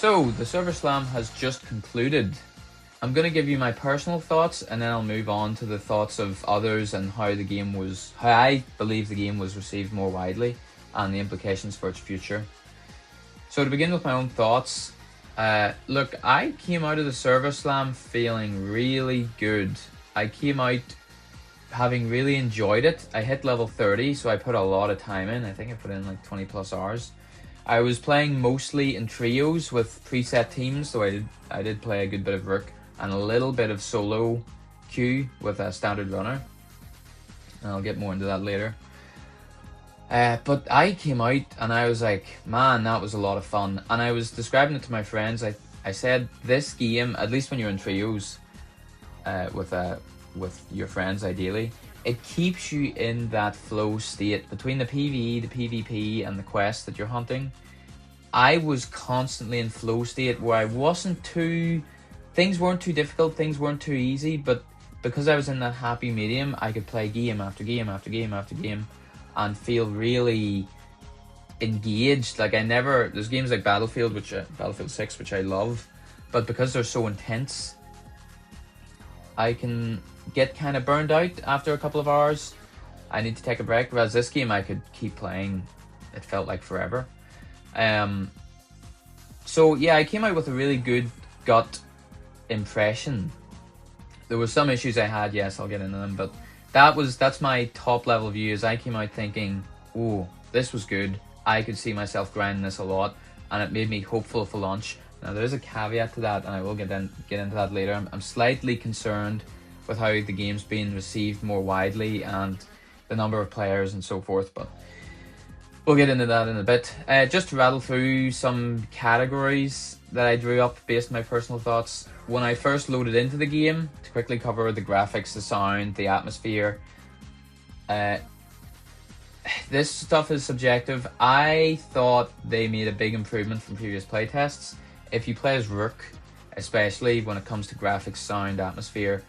So, the server slam has just concluded. I'm going to give you my personal thoughts, and then I'll move on to the thoughts of others and how I believe the game was received more widely, and the implications for its future. So to begin with my own thoughts, look, I came out of the server slam feeling really good. I came out having really enjoyed it. I hit level 30, so I put a lot of time in. I think I put in like 20 plus hours. I was playing mostly in trios with preset teams, so I did play a good bit of Rook and a little bit of solo queue with a standard runner. And I'll get more into that later. But I came out and I was like, man, that was a lot of fun. And I was describing it to my friends. I said, this game, at least when you're in trios with your friends ideally, it keeps you in that flow state between the PvE, the PvP, and the quest that you're hunting. I was constantly in flow state where I wasn't things weren't too difficult, things weren't too easy, but because I was in that happy medium, I could play game after game after game after game and feel really engaged. Like there's games like Battlefield 6, which I love, but because they're so intense, I can get kind of burned out after a couple of hours. I need to take a break, whereas this game I could keep playing. It felt like forever. So yeah, I came out with a really good gut impression. There were some issues I had, yes, I'll get into them, but that's my top level view. Is I came out thinking, oh, this was good. I could see myself grinding this a lot, and it made me hopeful for launch. Now there is a caveat to that, and I will get into that later. I'm slightly concerned with how the game's being received more widely and the number of players and so forth, but we'll get into that in a bit. Just to rattle through some categories that I drew up based on my personal thoughts. When I first loaded into the game, to quickly cover the graphics, the sound, the atmosphere, this stuff is subjective. I thought they made a big improvement from previous playtests. If you play as Rook, especially when it comes to graphics, sound, atmosphere,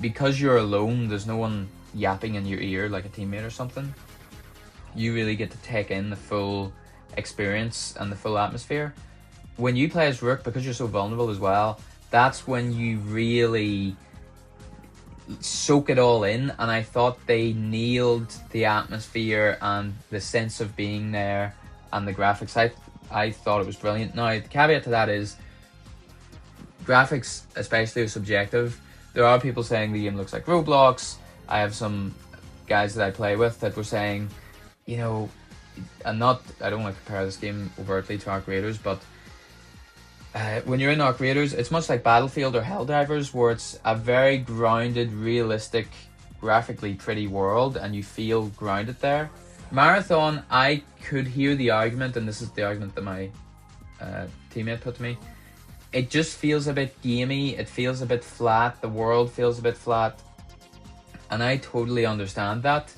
because you're alone, there's no one yapping in your ear like a teammate or something. You really get to take in the full experience and the full atmosphere. When you play as Rook, because you're so vulnerable as well, that's when you really soak it all in, and I thought they nailed the atmosphere and the sense of being there and the graphics. I thought it was brilliant. Now, the caveat to that is graphics especially are subjective. There are people saying the game looks like Roblox. I have some guys that I play with that were saying, you know, I don't want to compare this game overtly to Arc Raiders, but when you're in Arc Raiders, it's much like Battlefield or Helldivers, where it's a very grounded, realistic, graphically pretty world, and you feel grounded there. Marathon, I could hear the argument, and this is the argument that my teammate put to me. It just feels a bit gamey, it feels a bit flat, the world feels a bit flat, and I totally understand that.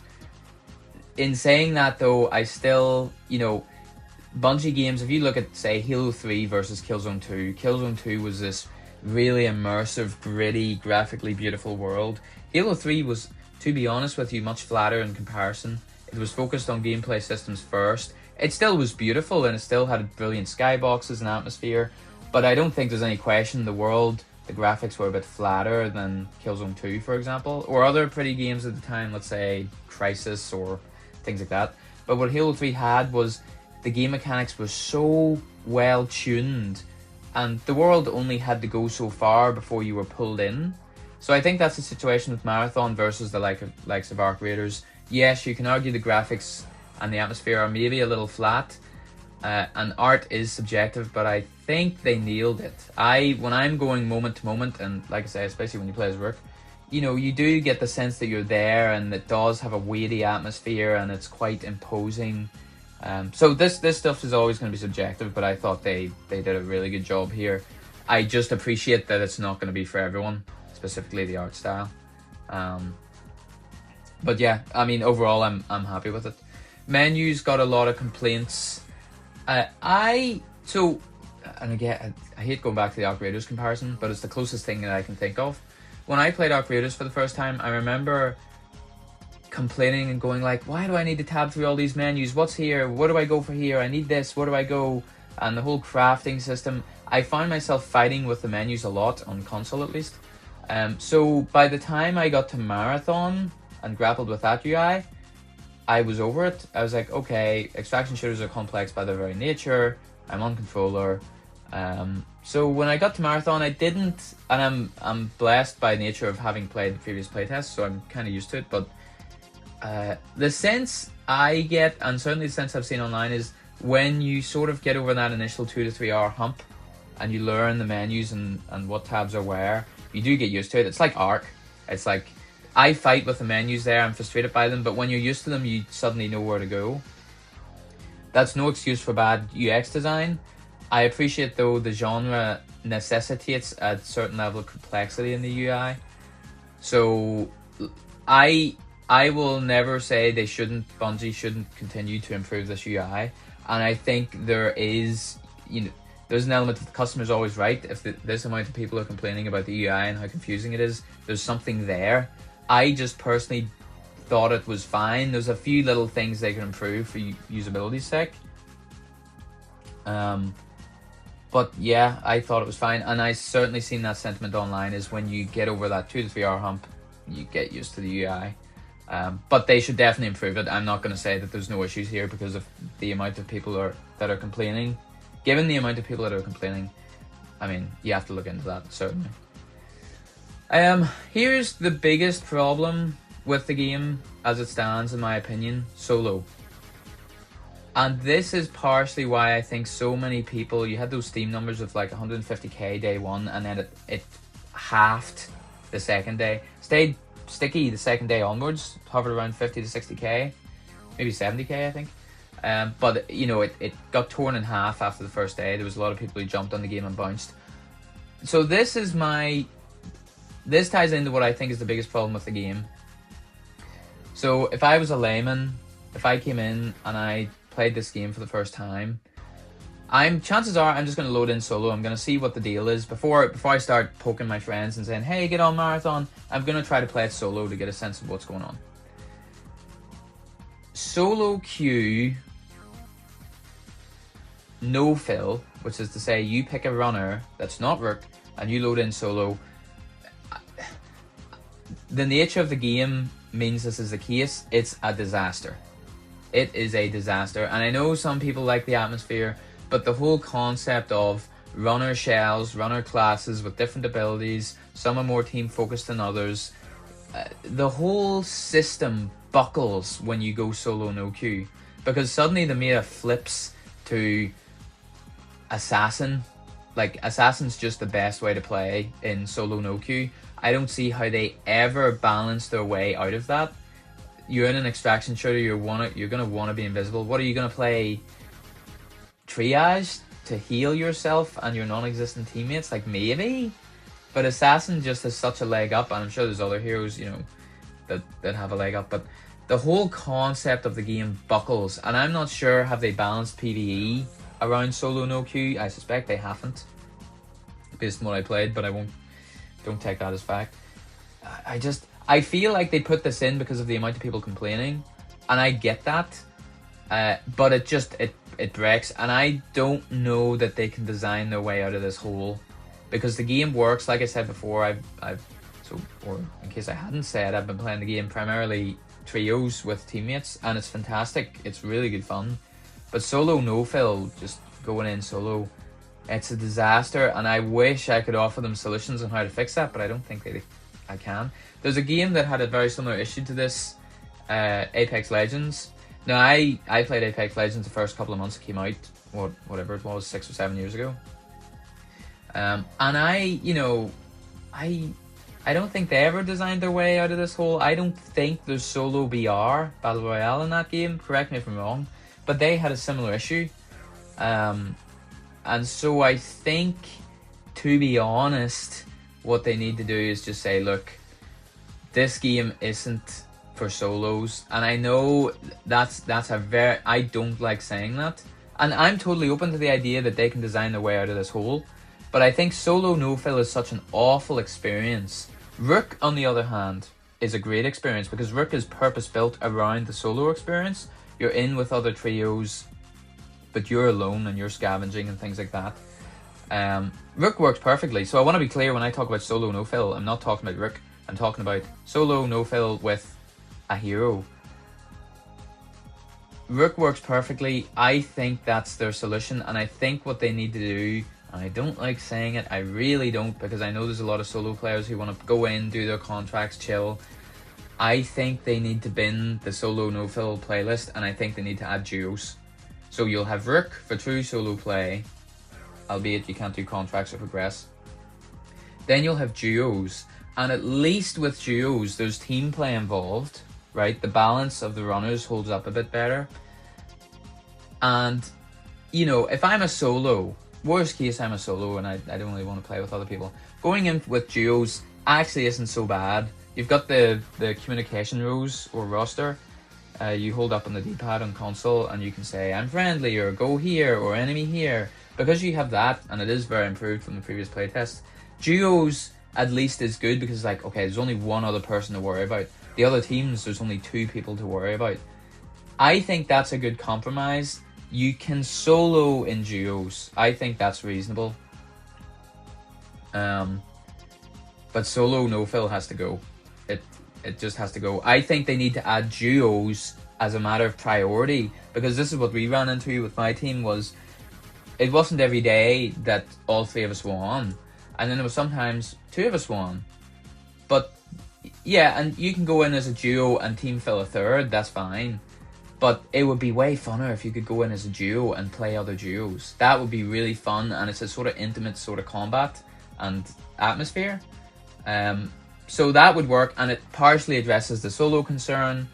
In saying that though, I still, Bungie games, if you look at, say, Halo 3 versus Killzone 2, Killzone 2 was this really immersive, gritty, graphically beautiful world. Halo 3 was, to be honest with you, much flatter in comparison. It was focused on gameplay systems first. It still was beautiful, and it still had brilliant skyboxes and atmosphere, but I don't think there's any question the world, the graphics were a bit flatter than Killzone 2, for example, or other pretty games at the time, let's say Crisis or things like that. But what Halo 3 had was the game mechanics were so well tuned, and the world only had to go so far before you were pulled in. So I think that's the situation with Marathon versus the likes of Arc Raiders. Yes, you can argue the graphics and the atmosphere are maybe a little flat, and art is subjective, but I think they nailed it. When I'm going moment to moment, and like I say, especially when you play as Rook, you do get the sense that you're there, and it does have a weighty atmosphere, and it's quite imposing. So this stuff is always going to be subjective, but I thought they did a really good job here. I just appreciate that it's not going to be for everyone, specifically the art style. But yeah, I mean, overall, I'm happy with it. Menus got a lot of complaints. And again, I hate going back to the Arc Raiders comparison, but it's the closest thing that I can think of. When I played Arc Raiders for the first time, I remember complaining and going like, why do I need to tab through all these menus? What's here? What do I go for here? I need this. Where do I go? and the whole crafting system. I found myself fighting with the menus a lot, on console at least. So by the time I got to Marathon and grappled with that UI, I was over it. I was like, okay, extraction shooters are complex by their very nature. I'm on controller. So when I got to Marathon, I didn't, and I'm blessed by nature of having played the previous playtests, so I'm kind of used to it. But the sense I get, and certainly the sense I've seen online, is when you sort of get over that initial 2 to 3 hour hump, and you learn the menus and what tabs are where, you do get used to it. It's like Ark. It's like, I fight with the menus there, I'm frustrated by them, but when you're used to them, you suddenly know where to go. That's no excuse for bad UX design. I appreciate, though, the genre necessitates a certain level of complexity in the UI. So I will never say Bungie shouldn't continue to improve this UI. And I think there is, there's an element of the customer's always right. If this amount of people are complaining about the UI and how confusing it is, there's something there. I just personally thought it was fine. There's a few little things they can improve for usability's sake. But yeah, I thought it was fine. And I certainly seen that sentiment online, is when you get over that 2 to 3 hour hump, you get used to the UI. But they should definitely improve it. I'm not going to say that there's no issues here because of the amount of people that are complaining. Given the amount of people that are complaining, I mean, you have to look into that, certainly. Here's the biggest problem with the game as it stands, in my opinion: solo. And this is partially why I think so many people, you had those Steam numbers of like 150k day one, and then it halved the second day. Stayed sticky the second day onwards, hovered around 50 to 60k, maybe 70k I think. But it got torn in half after the first day. There was a lot of people who jumped on the game and bounced. So this ties into what I think is the biggest problem with the game. So if I was a layman, if I came in and I played this game for the first time, chances are I'm just going to load in solo. I'm going to see what the deal is before I start poking my friends and saying, hey, get on Marathon. I'm going to try to play it solo to get a sense of what's going on. Solo queue, no fill, which is to say you pick a runner that's not Rook and you load in solo. The nature of the game means this is the case. It's a disaster. It is a disaster. And I know some people like the atmosphere, but the whole concept of runner shells, runner classes with different abilities, some are more team focused than others, the whole system buckles when you go solo no queue, because suddenly the meta flips to assassin. Like, assassin's just the best way to play in solo no queue. I don't see how they ever balance their way out of that. You're in an extraction shooter, you're gonna want to be invisible. What are you gonna play? Triage to heal yourself and your non-existent teammates? Like, maybe, but assassin just has such a leg up, and I'm sure there's other heroes that have a leg up, but the whole concept of the game buckles. And I'm not sure, have they balanced PvE around solo no queue? I suspect they haven't, based on what I played, but don't take that as fact. I feel like they put this in because of the amount of people complaining, and I get that, but it breaks, and I don't know that they can design their way out of this hole, because the game works. Like I said before, or in case I hadn't said, I've been playing the game primarily trios with teammates, and it's fantastic. It's really good fun. But solo no fill, just going in solo, it's a disaster, and I wish I could offer them solutions on how to fix that, but I don't think I can. There's a game that had a very similar issue to this, Apex Legends. Now, I played Apex Legends the first couple of months it came out, whatever it was, 6 or 7 years ago. And I don't think they ever designed their way out of this hole. I don't think there's solo BR, Battle Royale, in that game. Correct me if I'm wrong. But they had a similar issue. And so I think, to be honest, what they need to do is just say, look, this game isn't for solos. And I know I don't like saying that. And I'm totally open to the idea that they can design their way out of this hole. But I think solo no-fill is such an awful experience. Rook, on the other hand, is a great experience because Rook is purpose-built around the solo experience. You're in with other trios, but you're alone and you're scavenging and things like that. Rook works perfectly. So I want to be clear, when I talk about solo no-fill, I'm not talking about Rook. I'm talking about solo no-fill with a hero. Rook works perfectly. I think that's their solution, and I think what they need to do, and I don't like saying it, I really don't, because I know there's a lot of solo players who want to go in, do their contracts, chill. I think they need to bin the solo no-fill playlist, and I think they need to add duos. So you'll have Rook for true solo play, albeit you can't do contracts or progress. Then you'll have duos, and at least with duos, there's team play involved, right? The balance of the runners holds up a bit better. And, you know, if I'm a solo, worst case I'm a solo and I don't really want to play with other people, going in with duos actually isn't so bad. You've got the communication rows or roster. You hold up on the D-pad on console and you can say, I'm friendly, or go here, or enemy here. Because you have that, and it is very improved from the previous playtest, duos at least is good, because like, okay, there's only one other person to worry about. The other teams, there's only 2 people to worry about. I think that's a good compromise. You can solo in duos. I think that's reasonable. But solo no-fill has to go. It just has to go. I think they need to add duos as a matter of priority, because this is what we ran into with my team. Was it wasn't every day that all 3 of us won, and then there was sometimes 2 of us won. But yeah, and you can go in as a duo and team fill a third, that's fine. But it would be way funner if you could go in as a duo and play other duos. That would be really fun, and it's a sort of intimate sort of combat and atmosphere. So that would work, and it partially addresses the solo concern.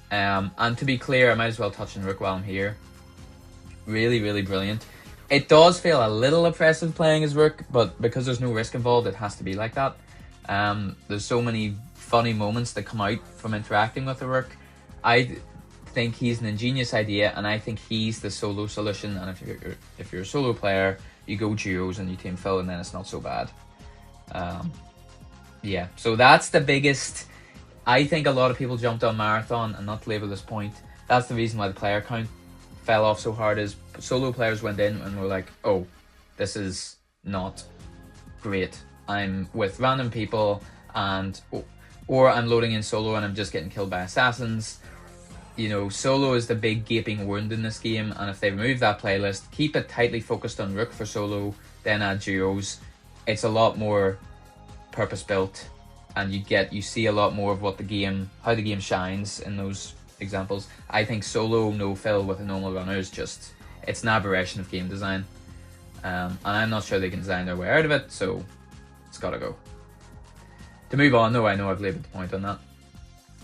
And to be clear, I might as well touch on Rook while I'm here. Really, really brilliant. It does feel a little oppressive playing as Rook, but because there's no risk involved, it has to be like that. There's so many funny moments that come out from interacting with the Rook. I think he's an ingenious idea, and I think he's the solo solution. And if you're a solo player, you go duos and you team fill, and then it's not so bad. Yeah, so that's the biggest. I think a lot of people jumped on Marathon, and not to labour this point, that's the reason why the player count fell off so hard, is solo players went in and were like, oh, this is not great. I'm with random people, and or I'm loading in solo and I'm just getting killed by assassins. You know, solo is the big gaping wound in this game, and if they remove that playlist, keep it tightly focused on Rook for solo, then add duos, it's a lot more purpose built, and you see a lot more of what the game, how the game shines in those examples. I think solo no-fill with a normal runner is just, it's an aberration of game design, and I'm not sure they can design their way out of it, so it's gotta go. To move on though, I know I've laboured the point on that.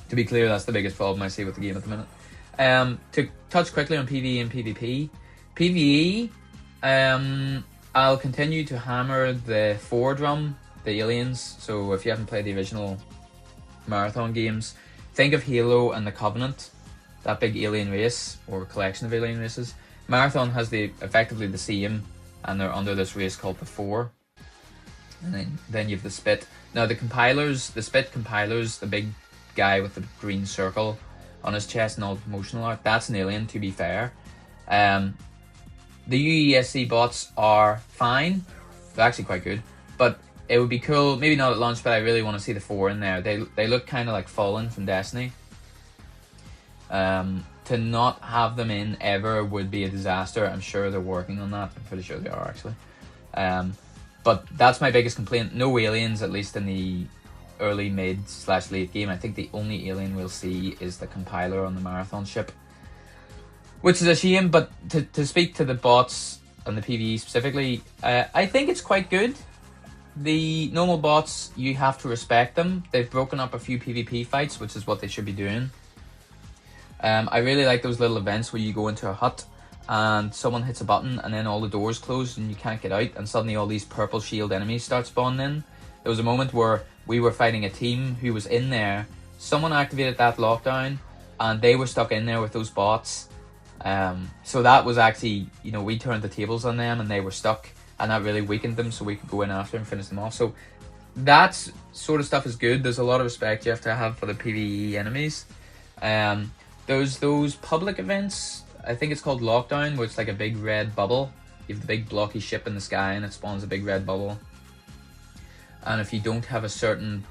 To be clear, that's the biggest problem I see with the game at the minute. To touch quickly on PvE and PvP. PvE, I'll continue to hammer the 4 drum, the aliens. So if you haven't played the original Marathon games, think of Halo and the Covenant, that big alien race, or collection of alien races. Marathon has effectively the same, and they're under this race called the 4. And then you have the Spit. Now the compilers, the Spit compilers, the big guy with the green circle on his chest and all the promotional art, that's an alien, to be fair. The UESC bots are fine, they're actually quite good, but it would be cool, maybe not at launch, but I really want to see the 4 in there. They look kind of like Fallen from Destiny. To not have them in ever would be a disaster. I'm sure they're working on that, I'm pretty sure they are actually. But that's my biggest complaint, no aliens, at least in the early, mid/late game. I think the only alien we'll see is the compiler on the Marathon ship, which is a shame. But to speak to the bots and the PvE specifically, I think it's quite good. The normal bots, you have to respect them. They've broken up a few PvP fights, which is what they should be doing. I really like those little events where you go into a hut and someone hits a button and then all the doors close and you can't get out, and suddenly all these purple shield enemies start spawning in. There was a moment where we were fighting a team who was in there, someone activated that lockdown and they were stuck in there with those bots. So that was actually, you know, we turned the tables on them and they were stuck, and that really weakened them, so we could go in after and finish them off. So that sort of stuff is good. There's a lot of respect you have to have for the PvE enemies. There's those public events, I think it's called lockdown, where it's like a big red bubble. You have the big blocky ship in the sky and it spawns a big red bubble. And if you don't have a certain,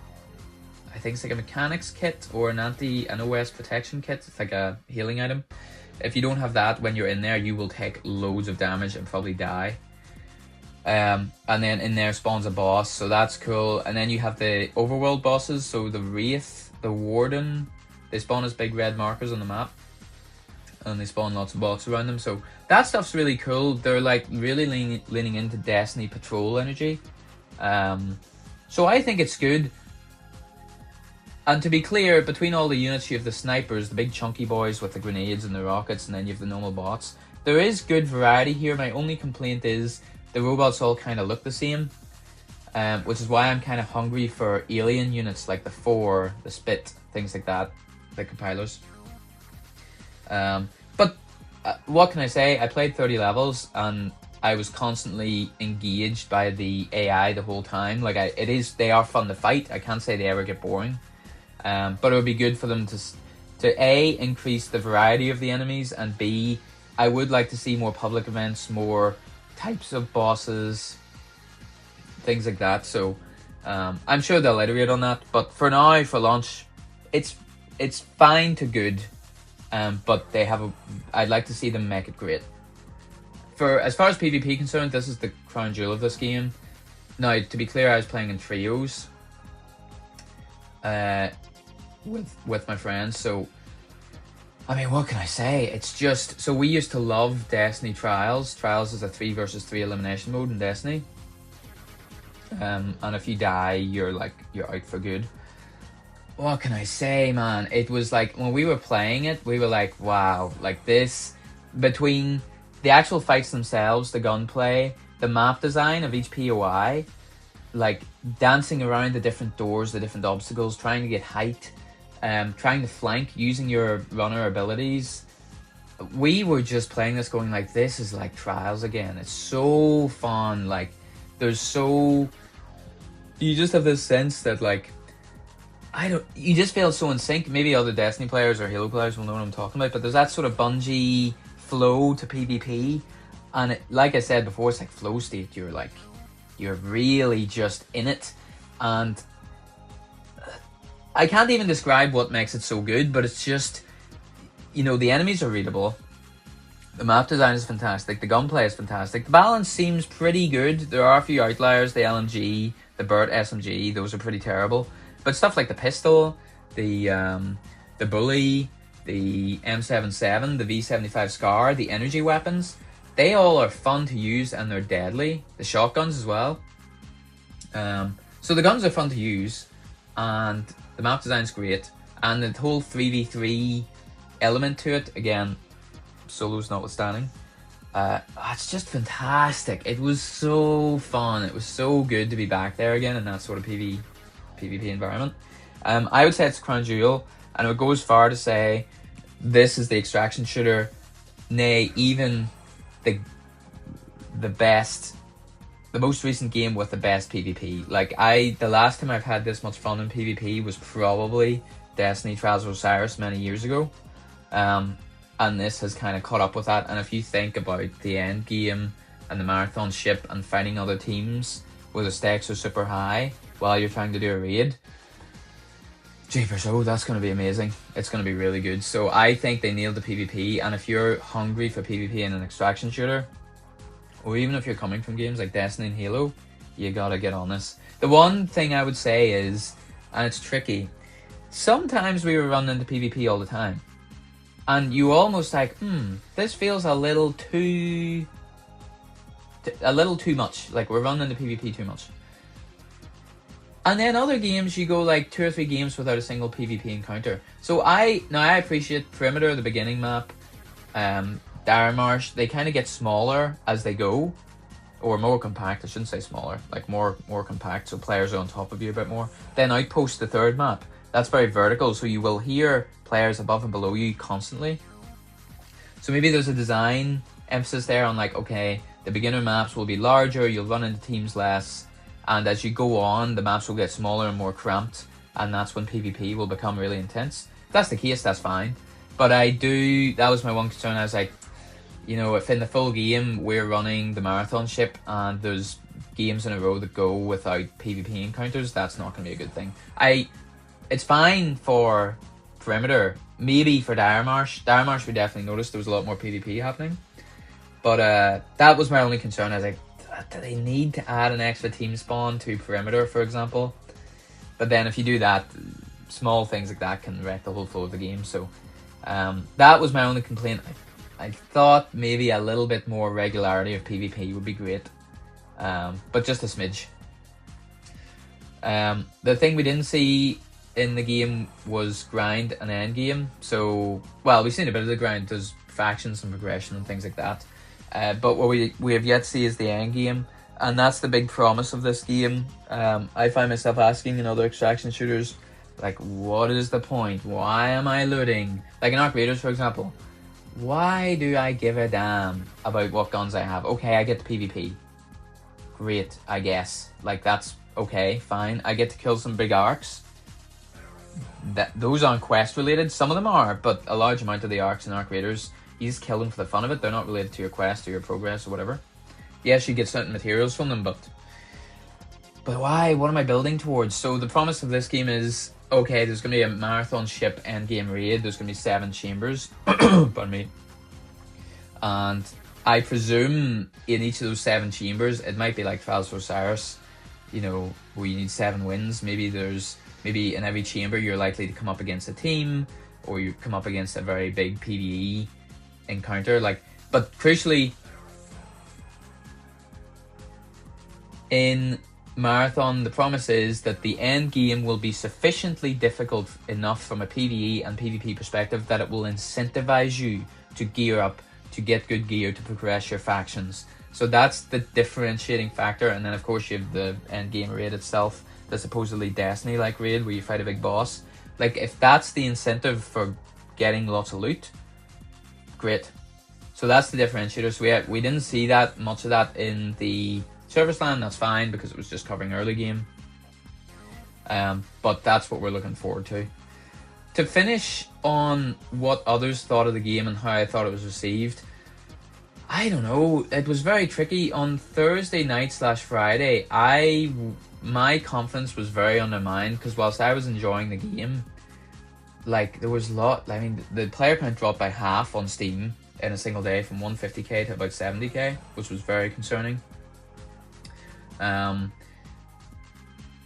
I think it's like a mechanics kit or an OS protection kit, it's like a healing item. If you don't have that when you're in there, you will take loads of damage and probably die. And then in there spawns a boss, so that's cool. And then you have the overworld bosses, so the Wraith, the Warden, they spawn as big red markers on the map. And they spawn lots of bots around them, so that stuff's really cool. They're like really leaning into Destiny patrol energy. So I think it's good. And to be clear, between all the units, you have the snipers, the big chunky boys with the grenades and the rockets, and then you have the normal bots. There is good variety here. My only complaint is the robots all kind of look the same, which is why I'm kind of hungry for alien units like the 4, the Spit, things like that, the compilers. But what can I say? I played 30 levels and I was constantly engaged by the AI the whole time. Like they are fun to fight. I can't say they ever get boring. But it would be good for them to A, increase the variety of the enemies, and B, I would like to see more public events, more types of bosses, things like that. So I'm sure they'll iterate on that. But for now, for launch, it's fine to good. But I'd like to see them make it great. As far as PvP concerned, this is the crown jewel of this game. Now, to be clear, I was playing in trios with my friends. So, I mean, what can I say? It's just, so we used to love Destiny Trials. Trials is a 3 versus 3 elimination mode in Destiny. And if you die, you're out for good. What can I say, man? It was like, when we were playing it, we were like, wow, like this, between the actual fights themselves, the gunplay, the map design of each POI, like dancing around the different doors, the different obstacles, trying to get height, trying to flank, using your runner abilities. We were just playing this going like, this is like Trials again. It's so fun. Like, you just have this sense that like, you just feel so in sync. Maybe other Destiny players or Halo players will know what I'm talking about, but there's that sort of Bungie flow to PvP, and like I said before, it's like flow state. You're really just in it, and I can't even describe what makes it so good, but it's just, the enemies are readable, the map design is fantastic, the gunplay is fantastic, the balance seems pretty good. There are a few outliers, the LMG, the Burt SMG, those are pretty terrible. But stuff like the pistol, the bully, the M77, the V75 Scar, the energy weapons, they all are fun to use and they're deadly. The shotguns as well. So the guns are fun to use, and the map design's great, and the whole 3v3 element to it, again, solos notwithstanding, it's just fantastic. It was so fun. It was so good to be back there again in that sort of PvP environment. I would say it's crown jewel, and I would go as far to say this is the extraction shooter, nay, even the most recent game with the best PvP. Like, the last time I've had this much fun in PvP was probably Destiny Trials of Osiris many years ago, and this has kind of caught up with that. And if you think about the end game and the marathon ship and fighting other teams where the stakes are super high while you're trying to do a raid, jeepers, that's going to be amazing. It's going to be really good. So I think they nailed the PvP, and if you're hungry for PvP in an extraction shooter, or even if you're coming from games like Destiny and Halo, you gotta get on this. The one thing I would say is, and it's tricky, sometimes we were running into PvP all the time, and you almost like, this feels a little too much, like we're running into PvP too much. And then other games, you go like 2 or 3 games without a single PvP encounter. So I appreciate Perimeter, the beginning map, Daramarsh, they kind of get smaller as they go, or more compact. I shouldn't say smaller, like more compact, so players are on top of you a bit more. Then Outpost, the third map, that's very vertical, so you will hear players above and below you constantly. So maybe there's a design emphasis there on like, okay, the beginner maps will be larger, you'll run into teams less, and as you go on, the maps will get smaller and more cramped, and that's when PvP will become really intense. If that's the case, that's fine. But that was my one concern. I was like, You know, if in the full game we're running the marathon ship and there's games in a row that go without PvP encounters, that's not going to be a good thing. It's fine for perimeter, maybe for Dire Marsh. Dire Marsh we definitely noticed there was a lot more PvP happening. But that was my only concern. I was like, do they need to add an extra team spawn to perimeter, for example? But then if you do that, small things like that can wreck the whole flow of the game. So that was my only complaint. I thought maybe a little bit more regularity of PvP would be great. But just a smidge. The thing we didn't see in the game was grind and endgame. So, well, we've seen a bit of the grind. There's factions and progression and things like that. But what we have yet to see is the endgame. And that's the big promise of this game. I find myself asking in other extraction shooters, like, what is the point? Why am I looting? Like in Arc Raiders, for example. Why do I give a damn about what guns I have? Okay, I get the PvP. Great, I guess. Like, that's okay, fine. I get to kill some big arcs. Those aren't quest related. Some of them are, but a large amount of the arcs in Arc Raiders, you just kill them for the fun of it. They're not related to your quest or your progress or whatever. Yes, you get certain materials from them, but why? What am I building towards? So the promise of this game is, okay, there's going to be a marathon ship endgame raid. There's going to be 7 chambers. Pardon me. And I presume in each of those 7 chambers, it might be like Trials for Osiris, you know, where you need 7 wins. Maybe in every chamber you're likely to come up against a team, or you come up against a very big PvE encounter. But crucially, in Marathon, the promise is that the end game will be sufficiently difficult enough from a PvE and PvP perspective that it will incentivize you to gear up, to get good gear, to progress your factions. So that's the differentiating factor. And then of course you have the end game raid itself, the supposedly Destiny-like raid where you fight a big boss. Like, if that's the incentive for getting lots of loot, great. So that's the differentiator. So we didn't see that much of that in the Service Land. That's fine because it was just covering early game. But that's what we're looking forward to. To finish on what others thought of the game and how I thought it was received, I don't know. It was very tricky. On Thursday night / Friday, my confidence was very undermined because whilst I was enjoying the game, like, there was the player count dropped by half on Steam in a single day from 150k to about 70k, which was very concerning.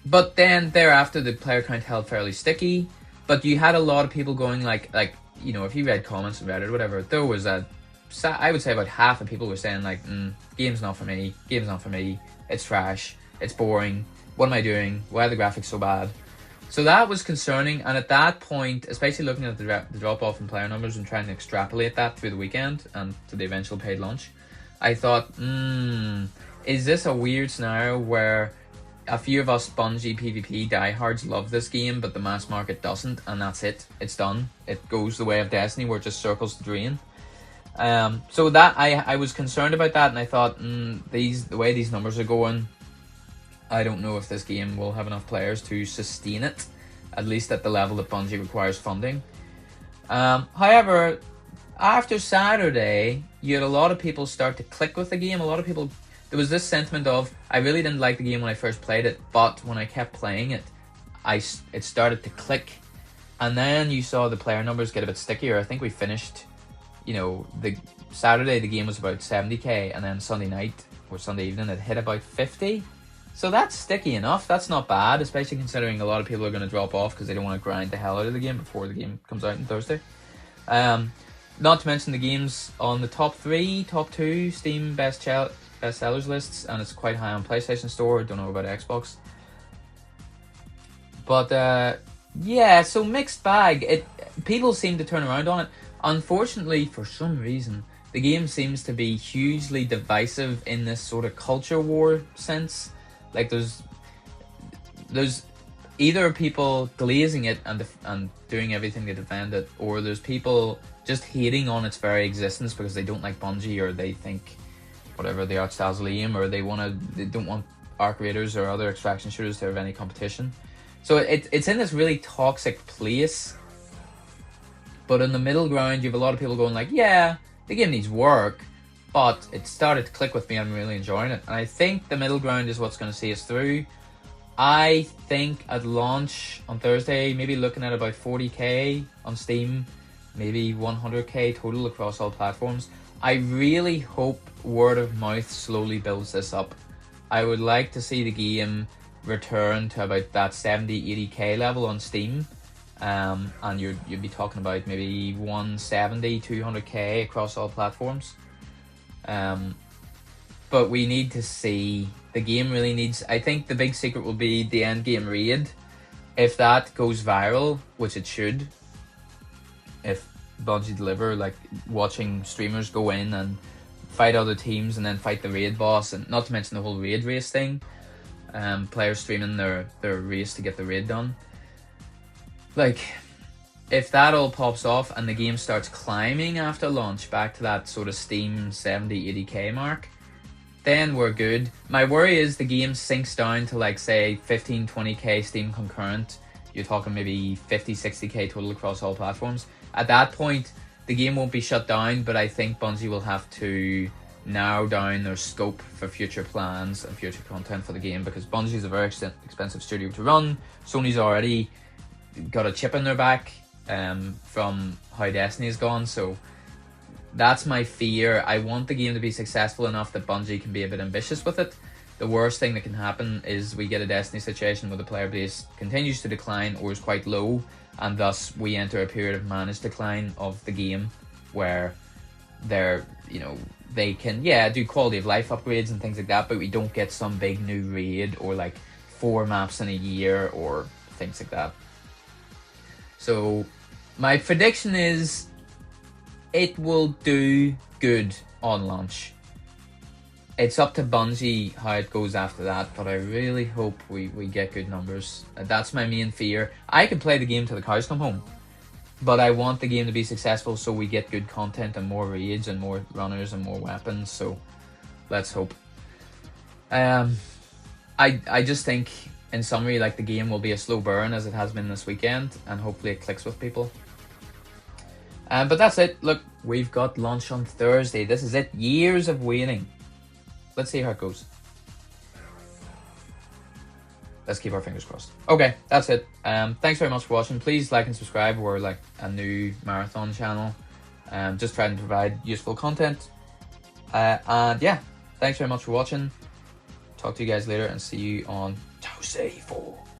But then thereafter the player count held fairly sticky, but you had a lot of people going like, you know, if you read comments on Reddit or whatever, there was I would say about half of people were saying like, game's not for me, it's trash, it's boring, what am I doing, why are the graphics so bad? So that was concerning, and at that point, especially looking at the drop off in player numbers and trying to extrapolate that through the weekend and to the eventual paid launch, I thought, is this a weird scenario where a few of us Bungie PvP diehards love this game, but the mass market doesn't, and that's it. It's done. It goes the way of Destiny, where it just circles the drain. So that I was concerned about that, and I thought, the way these numbers are going, I don't know if this game will have enough players to sustain it, at least at the level that Bungie requires funding. However, after Saturday, you had a lot of people start to click with the game. A lot of people. There was this sentiment of, I really didn't like the game when I first played it, but when I kept playing it, it started to click. And then you saw the player numbers get a bit stickier. I think we finished, you know, the Saturday the game was about 70k, and then Sunday night or Sunday evening it hit about 50. So that's sticky enough. That's not bad, especially considering a lot of people are going to drop off because they don't want to grind the hell out of the game before the game comes out on Thursday. Not to mention the game's on the top 2 Steam bestsellers lists, and it's quite high on PlayStation Store. I don't know about Xbox, but yeah, so mixed bag. People seem to turn around on it. Unfortunately, for some reason, the game seems to be hugely divisive in this sort of culture war sense. Like, there's either people glazing it and doing everything to defend it, or there's people just hating on its very existence because they don't like Bungie, or they think whatever the art style's lame, or they don't want Arc Raiders or other extraction shooters to have any competition. So it's in this really toxic place. But in the middle ground, you have a lot of people going like, yeah, the game needs work, but it started to click with me. I'm really enjoying it, and I think the middle ground is what's going to see us through. I think at launch on Thursday, maybe looking at about 40k on Steam, maybe 100k total across all platforms. I really hope word of mouth slowly builds this up. I would like to see the game return to about that 70-80k level on Steam, and you'd be talking about maybe 170, 200k across all platforms. But we need to see, the game really needs, I think the big secret will be the Endgame raid. If that goes viral, which it should, if Bungie deliver, like watching streamers go in and fight other teams and then fight the raid boss, and not to mention the whole raid race thing, players streaming their race to get the raid done. Like, if that all pops off and the game starts climbing after launch back to that sort of Steam 70-80k mark, then we're good. My worry is the game sinks down to, like, say 15-20k Steam concurrent. You're talking maybe 50-60k total across all platforms. At that point, the game won't be shut down, but I think Bungie will have to narrow down their scope for future plans and future content for the game, because Bungie is a very expensive studio to run. Sony's already got a chip in their back from how Destiny's gone, so that's my fear. I want the game to be successful enough that Bungie can be a bit ambitious with it. The worst thing that can happen is we get a Destiny situation where the player base continues to decline or is quite low, and thus we enter a period of managed decline of the game where they're, you know, they can, yeah, do quality of life upgrades and things like that, but we don't get some big new raid or like 4 maps in a year or things like that. So my prediction is it will do good on launch. It's up to Bungie how it goes after that, but I really hope we get good numbers. That's my main fear. I could play the game till the cows come home, but I want the game to be successful so we get good content and more raids and more runners and more weapons, so let's hope. I just think, in summary, like, the game will be a slow burn as it has been this weekend, and hopefully it clicks with people. But that's it. Look, we've got launch on Thursday. This is it. Years of waiting. Let's see how it goes. Let's keep our fingers crossed. Okay, that's it. Thanks very much for watching. Please like and subscribe. We're like a new marathon channel. Just trying to provide useful content. And yeah, thanks very much for watching. Talk to you guys later and see you on Tau Ceti IV.